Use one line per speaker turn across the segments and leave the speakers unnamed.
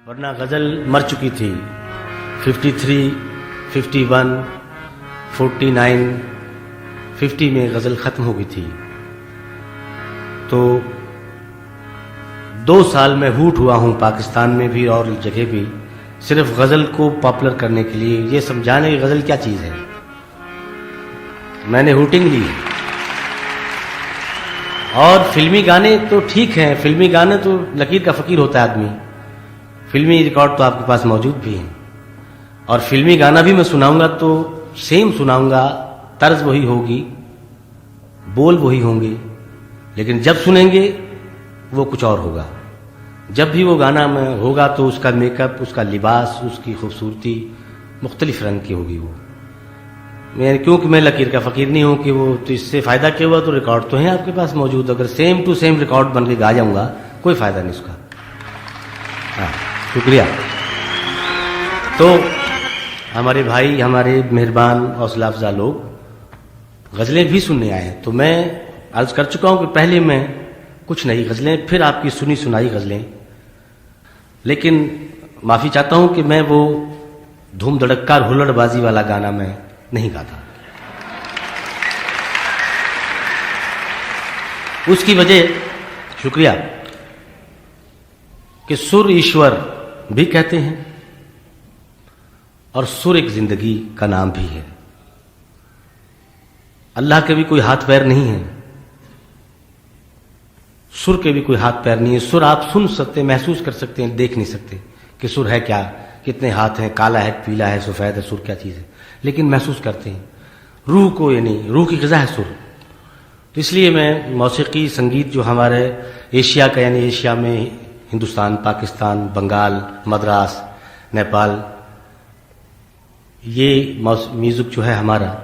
वरना गज़ल मर चुकी थी। 53, 51, 49, 50 में गज़ल ख़त्म हो गई थी। तो 2 साल में हूट हुआ हूँ पाकिस्तान में भी और जगह भी, सिर्फ गज़ल को पॉपुलर करने के लिए, ये समझाने की गज़ल क्या चीज़ है। मैंने हूटिंग ली है। और फिल्मी गाने तो ठीक हैं, फिल्मी गाने तो लकीर का फ़कीर होता है आदमी, फिल्मी रिकॉर्ड तो आपके पास मौजूद भी हैं। और फिल्मी गाना भी मैं सुनाऊंगा तो सेम सुनाऊंगा, तर्ज वही होगी, बोल वही होंगे, लेकिन जब सुनेंगे वो कुछ और होगा। जब भी वो गाना में होगा तो उसका मेकअप, उसका लिबास, उसकी खूबसूरती मुख्तलिफ रंग की होगी। वो मैं, क्योंकि मैं लकीर का फ़कीर नहीं हूँ कि वो, तो इससे फ़ायदा क्या हुआ। तो रिकॉर्ड तो हैं आपके पास मौजूद, अगर सेम टू सेम रिकॉर्ड बन के गा जाऊँगा कोई फ़ायदा नहीं उसका। हाँ, शुक्रिया। तो हमारे भाई, हमारे मेहरबान हौसला अफजा लोग गज़लें भी सुनने आए हैं, तो मैं अर्ज़ कर चुका हूँ कि पहले मैं कुछ नई गज़लें, फिर आपकी सुनी सुनाई गज़लें, लेकिन माफ़ी चाहता हूँ कि मैं वो धूम धड़क्का हुल्लड़बाजी वाला गाना मैं नहीं गाता। उसकी वजह, शुक्रिया, कि सुर ईश्वर भी कहते हैं और सुर एक जिंदगी का नाम भी है। अल्लाह के भी कोई हाथ पैर नहीं है, सुर के भी कोई हाथ पैर नहीं है। सुर आप सुन सकते, महसूस कर सकते हैं, देख नहीं सकते कि सुर है क्या, कितने हाथ हैं, काला है, पीला है, सफ़ेद है, सुर क्या चीज़ है, लेकिन महसूस करते हैं रूह को, यानी रूह की ग़िज़ा है सुर। तो इसलिए मैं मौसीकी संगीत जो हमारे एशिया का, यानी एशिया में हिंदुस्तान, पाकिस्तान, बंगाल, मद्रास, नेपाल, ये म्यूज़िक जो है हमारा,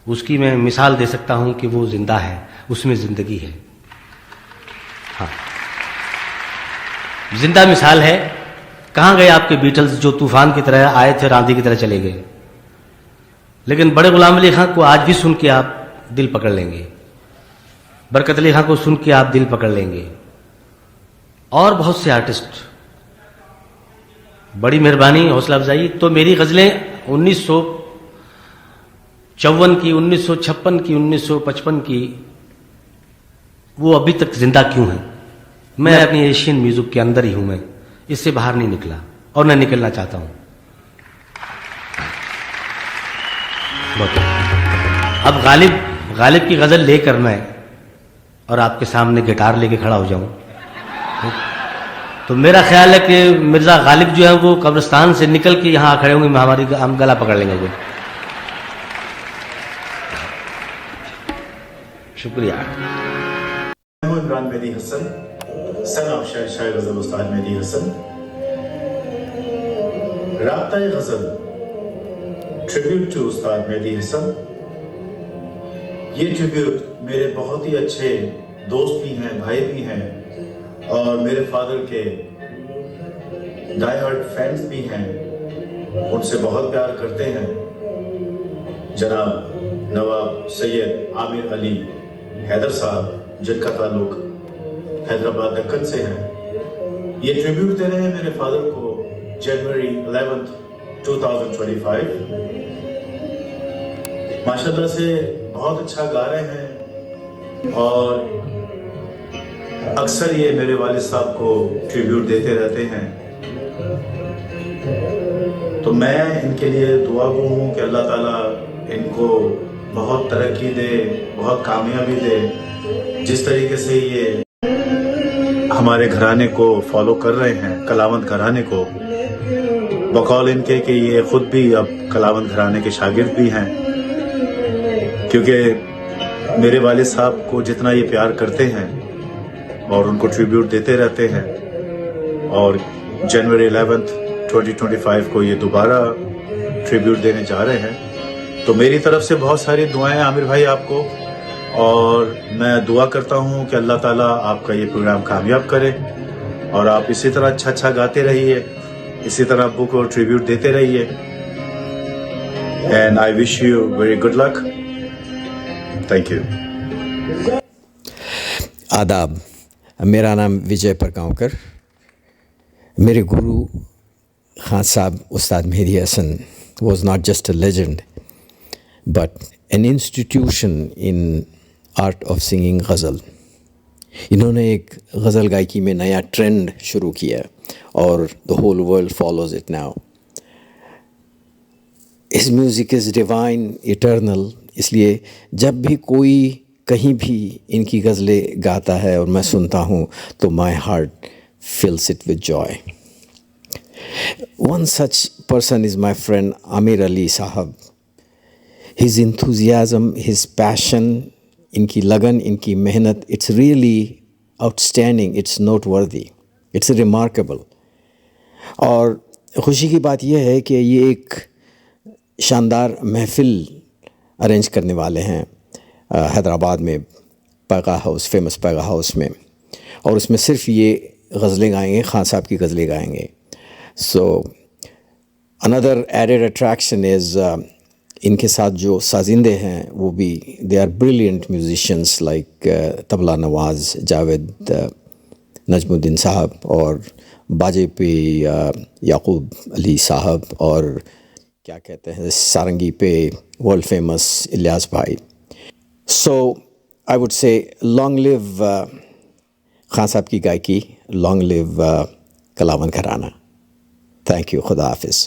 उसकी मैं मिसाल दे सकता हूँ कि वो जिंदा है, उसमें ज़िंदगी है। हाँ, जिंदा मिसाल है। कहाँ गए आपके बीटल्स जो तूफान की तरह आए थे, आंधी की तरह चले गए। लेकिन बड़े गुलाम अली खां को आज भी सुन के आप दिल पकड़ लेंगे, बरकत अली खां को सुन के आप दिल पकड़ लेंगे, और बहुत से आर्टिस्ट। बड़ी मेहरबानी, हौसला अफजाई। तो मेरी गज़लें 1954 की, 1956 की, 1955 की, वो अभी तक जिंदा क्यों हैं। मैं अपनी एशियन म्यूजिक के अंदर ही हूं, मैं इससे बाहर नहीं निकला और न निकलना चाहता हूं। अब गालिब की गज़ल लेकर मैं और आपके सामने गिटार लेके खड़ा हो जाऊं, तो मेरा ख्याल है कि मिर्ज़ा गालिब जो है वो कब्रिस्तान से निकल के यहाँ खड़े होंगे, हम गला पकड़ लेंगे वो। शुक्रिया।
इमरान मेहदी हसन, सन ऑफ शायर गज़ल उस्ताद मेहदी हसन। राब्ता-ए गज़ल, ट्रिब्यूट टू उस्ताद मेहदी हसन। ये ट्रिब्यूट मेरे बहुत ही अच्छे दोस्त भी हैं, भाई भी हैं, और मेरे फादर के डाई हार्ट फैंस भी हैं, उनसे बहुत प्यार करते हैं। जनाब नवाब सैयद आमिर अली हैदर साहब, जिनका ताल्लुक हैदराबाद दक्कन से है, ये ट्रिब्यूट दे रहे हैं मेरे फादर को जनवरी 11, 2025। माशाल्लाह से बहुत अच्छा गा रहे हैं और अक्सर ये मेरे वालिद साहब को ट्रिब्यूट देते रहते हैं। तो मैं इनके लिए दुआ गो हूँ कि अल्लाह ताला इनको बहुत तरक्की दे, बहुत कामयाबी दे। जिस तरीके से ये हमारे घराने को फॉलो कर रहे हैं, कलावंत घराने को, बकौल इनके कि ये खुद भी अब कलावंत घराने के शागिर्द भी हैं, क्योंकि मेरे वालिद साहब को जितना ये प्यार करते हैं और उनको ट्रिब्यूट देते रहते हैं, और जनवरी 11, 2025 को ये दोबारा ट्रिब्यूट देने जा रहे हैं। तो मेरी तरफ से बहुत सारी दुआएं आमिर भाई आपको, और मैं दुआ करता हूं कि अल्लाह ताला आपका ये प्रोग्राम कामयाब करे और आप इसी तरह अच्छा गाते रहिए, इसी तरह अब्बू को ट्रिब्यूट देते रहिए। And I wish you very good luck. Thank you.
आदाब, मेरा नाम विजय परगांवकर। मेरे गुरु खान साहब उस्ताद Mehdi Hasan was not just a legend but an institution in art of singing ग़ज़ल। इन्होंने एक गज़ल गायकी में नया ट्रेंड शुरू किया और the whole world follows it now. His music is divine eternal, इसलिए जब भी कोई कहीं भी इनकी गज़लें गाता है और मैं सुनता हूँ तो my heart fills it with joy. One such person is my friend Aamir Ali sahab. His enthusiasm, his passion, इनकी लगन, इनकी मेहनत, it's really outstanding, it's not worthy, it's remarkable. और ख़ुशी की बात यह है कि ये एक शानदार महफ़िल अरेंज करने वाले हैं हैदराबाद में पैगा हाउस, फेमस पैगा हाउस में, और उसमें सिर्फ ये गज़लें गाएंगे, खान साहब की गज़लें गाएंगे। So another added attraction is इनके साथ जो साजिंदे हैं वो भी they are brilliant musicians like tabla नवाज़ जावेद नजमुद्दीन साहब, और बाजे पे याकूब अली साहब, और क्या कहते हैं सारंगी पे वर्ल्ड फेमस इलियास भाई। So I would say long live Khan sahab की गायकी, लॉन्ग लिव कलावन घराना। थैंक यू, खुदा हाफिज़।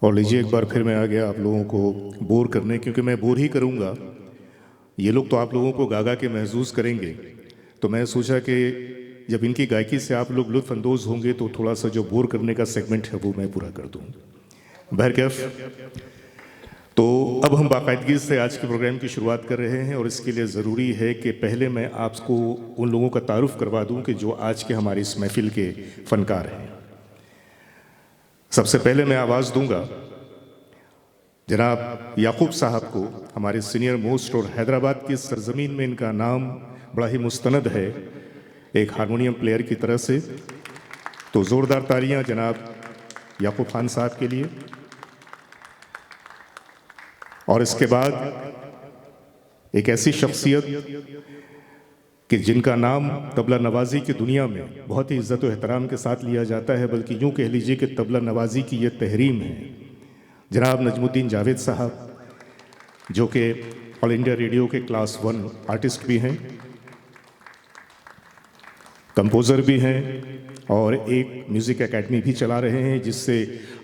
और लीजिए, एक बार फिर मैं आ गया आप लोगों को बोर करने, क्योंकि मैं बोर ही करूंगा। ये लोग तो आप लोगों को गा गा के महसूस करेंगे, तो मैं सोचा कि जब इनकी गायकी से आप लोग लुत्फ़ अंदोज़ होंगे तो थोड़ा सा जो बोर करने का सेगमेंट है वो मैं पूरा कर दूँ। बहरकैफ, तो अब हम बाकायदगी से आज के प्रोग्राम की शुरुआत कर रहे हैं, और इसके लिए ज़रूरी है कि पहले मैं आपको उन लोगों का तारुफ़ करवा दूँ कि जो आज के हमारी इस महफ़िल के फ़नकार हैं। सबसे पहले मैं आवाज़ दूंगा जनाब याकूब साहब को, हमारे सीनियर मोस्ट, और हैदराबाद की सरजमीन में इनका नाम बड़ा ही मुस्तनद है एक हारमोनियम प्लेयर की तरह से। तो ज़ोरदार तालियां जनाब याकूब खान साहब के लिए। और इसके बाद एक ऐसी शख्सियत कि जिनका नाम तबला नवाज़ी की दुनिया में बहुत ही इज़्ज़त व एहतराम के साथ लिया जाता है, बल्कि यूँ कह लीजिए कि तबला नवाज़ी की ये तहरीम है। जनाब नजमुद्दीन जावेद साहब, जो कि ऑल इंडिया रेडियो के क्लास 1 आर्टिस्ट भी हैं, कंपोज़र भी हैं, और एक म्यूज़िक एकेडमी भी चला रहे हैं, जिससे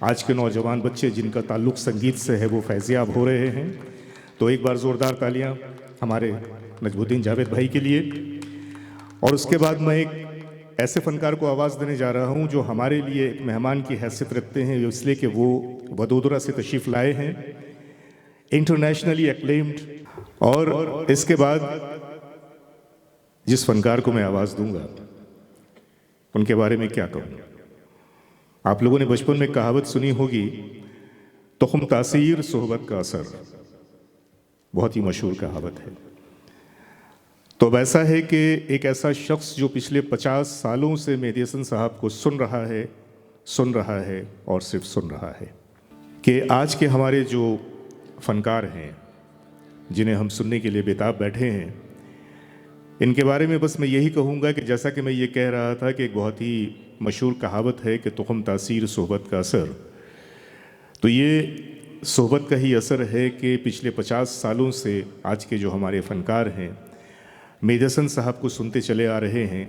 आज के नौजवान बच्चे जिनका ताल्लुक़ संगीत से है वो फैज़याब हो रहे हैं। तो एक बार ज़ोरदार तालियां हमारे नजमुद्दीन जावेद भाई के लिए। और उसके बाद मैं एक ऐसे फ़नकार को आवाज़ देने जा रहा हूं जो हमारे लिए एक मेहमान की हैसियत रखते हैं, इसलिए कि वो वडोदरा से तशरीफ़ लाए हैं, इंटरनेशनली एक्लेम्ड। और इसके बाद जिस फ़नकार को मैं आवाज़ दूंगा उनके बारे में क्या कहूँ। आप लोगों ने बचपन में कहावत सुनी होगी, तुख्म तासीर सोहबत का असर, बहुत ही मशहूर कहावत है। तो अब ऐसा है कि एक ऐसा शख्स जो पिछले 50 सालों से मेहदी हसन साहब को सुन रहा है और सिर्फ सुन रहा है, कि आज के हमारे जो फ़नकार हैं जिन्हें हम सुनने के लिए बेताब बैठे हैं, इनके बारे में बस मैं यही कहूँगा कि जैसा कि मैं ये कह रहा था कि एक बहुत ही मशहूर कहावत है कि तुख्म तासीर सोहबत का असर, तो ये सोहबत का ही असर है कि पिछले 50 सालों से आज के जो हमारे फ़नकार हैं मेहदी हसन साहब को सुनते चले आ रहे हैं,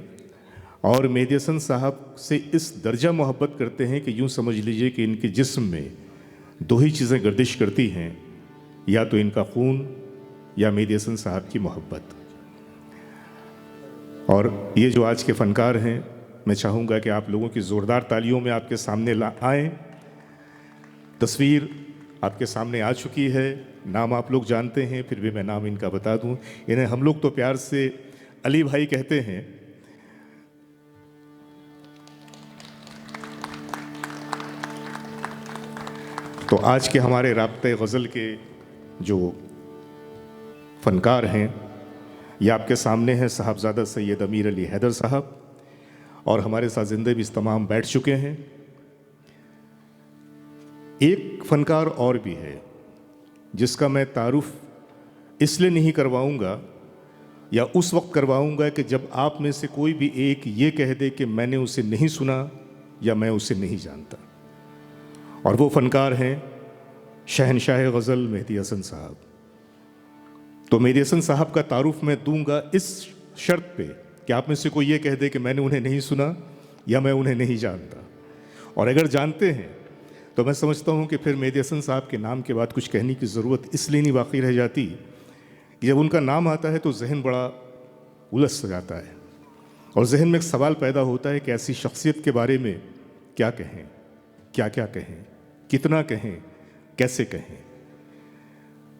और मेहदी हसन साहब से इस दर्जा मोहब्बत करते हैं कि यूँ समझ लीजिए कि इनके जिस्म में दो ही चीज़ें गर्दिश करती हैं, या तो इनका खून या मेहदी हसन साहब की मोहब्बत। और ये जो आज के फ़नकार हैं, मैं चाहूँगा कि आप लोगों की ज़ोरदार तालियों में आपके सामने आएँ। तस्वीर आपके सामने आ चुकी है, नाम आप लोग जानते हैं, फिर भी मैं नाम इनका बता दूं। इन्हें हम लोग तो प्यार से अली भाई कहते हैं। तो आज के हमारे राब्ते ग़ज़ल के जो फ़नकार हैं, ये आपके सामने हैं साहबजादा सैयद अमीर अली हैदर साहब, और हमारे साथ ज़िंदे भी इस तमाम बैठ चुके हैं। एक फ़नकार और भी है जिसका मैं तारुफ इसलिए नहीं करवाऊंगा या उस वक्त करवाऊंगा कि जब आप में से कोई भी एक ये कह दे कि मैंने उसे नहीं सुना या मैं उसे नहीं जानता। और वो फनकार हैं शहनशाह गज़ल मेहदी हसन साहब। तो मेहदी हसन साहब का तारुफ मैं दूंगा इस शर्त पे कि आप में से कोई ये कह दे कि मैंने उन्हें नहीं सुना या मैं उन्हें नहीं जानता। और अगर जानते हैं तो मैं समझता हूँ कि फिर मेहदी हसन साहब के नाम के बाद कुछ कहने की ज़रूरत इसलिए नहीं बाकी रह जाती कि जब उनका नाम आता है तो जहन बड़ा उलझ सा जाता है और जहन में एक सवाल पैदा होता है कि ऐसी शख्सियत के बारे में क्या कहें, क्या क्या कहें, कितना कहें, कैसे कहें।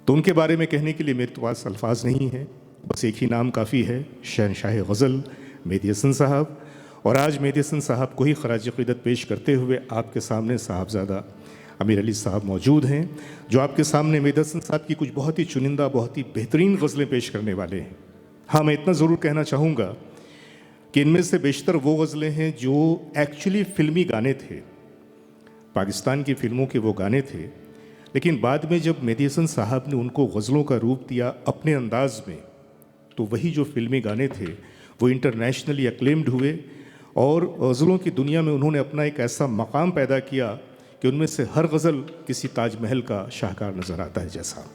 तो उनके बारे में कहने के लिए मेरे पास अल्फाज नहीं है, बस एक ही नाम काफ़ी है, शहनशाह गज़ल मेहदी हसन साहब। और आज मेहदी हसन साहब को ही खराज अक़ीदत पेश करते हुए आपके सामने साहबजादा अमीर अली साहब मौजूद हैं, जो आपके सामने मेहदी हसन साहब की कुछ बहुत ही चुनिंदा, बहुत ही बेहतरीन गज़लें पेश करने वाले हैं। हाँ, मैं इतना ज़रूर कहना चाहूँगा कि इनमें से बेशतर वो गज़लें हैं जो एक्चुअली फ़िल्मी गाने थे, पाकिस्तान की फ़िल्मों के वो गाने थे, लेकिन बाद में जब मेहदी हसन साहब ने उनको गज़लों का रूप दिया अपने अंदाज में, तो वही जो फ़िल्मी गाने थे वो इंटरनेशनली अक्लेम्ड हुए और गज़लों की दुनिया में उन्होंने अपना एक ऐसा मकाम पैदा किया कि उनमें से हर गज़ल किसी ताजमहल का शाहकार नज़र आता है। जैसा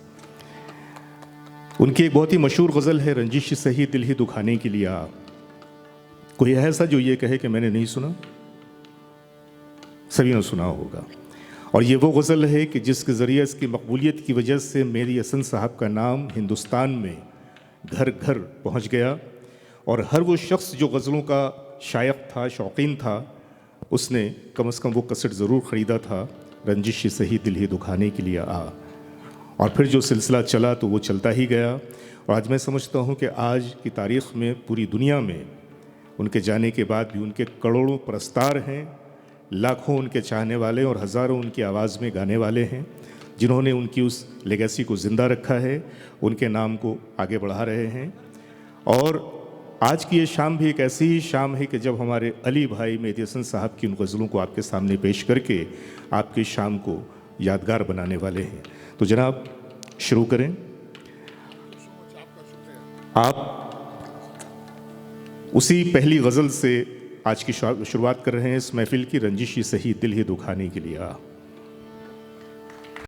उनकी एक बहुत ही मशहूर गज़ल है, रंजिश सही दिल ही दुखाने के लिए आ। कोई है ऐसा जो ये कहे कि मैंने नहीं सुना? सभी ने सुना होगा। और ये वो गज़ल है कि जिसके ज़रिए इसकी मकबूलियत की वजह से मेहदी हसन साहब का नाम हिंदुस्तान में घर घर पहुंच गया और हर वो शख्स जो गज़लों का शायक था, शौकीन था, उसने कम से कम वो कसट ज़रूर ख़रीदा था, रंजिश सही दिल ही दुखाने के लिए आ। और फिर जो सिलसिला चला तो वो चलता ही गया। और आज मैं समझता हूँ कि आज की तारीख़ में पूरी दुनिया में उनके जाने के बाद भी उनके करोड़ों परस्तार हैं, लाखों उनके चाहने वाले और हज़ारों उनकी आवाज़ में गाने वाले हैं, जिन्होंने उनकी उस लेगेसी को ज़िंदा रखा है, उनके नाम को आगे बढ़ा रहे हैं। और आज की ये शाम भी एक ऐसी ही शाम है कि जब हमारे अली भाई मेहदी हसन साहब की उन गज़लों को आपके सामने पेश करके आपकी शाम को यादगार बनाने वाले हैं। तो जनाब शुरू करें। आप उसी पहली गज़ल से आज की शुरुआत कर रहे हैं इस महफ़िल की, रंजिश सही दिल ही दुखाने के लिए आ।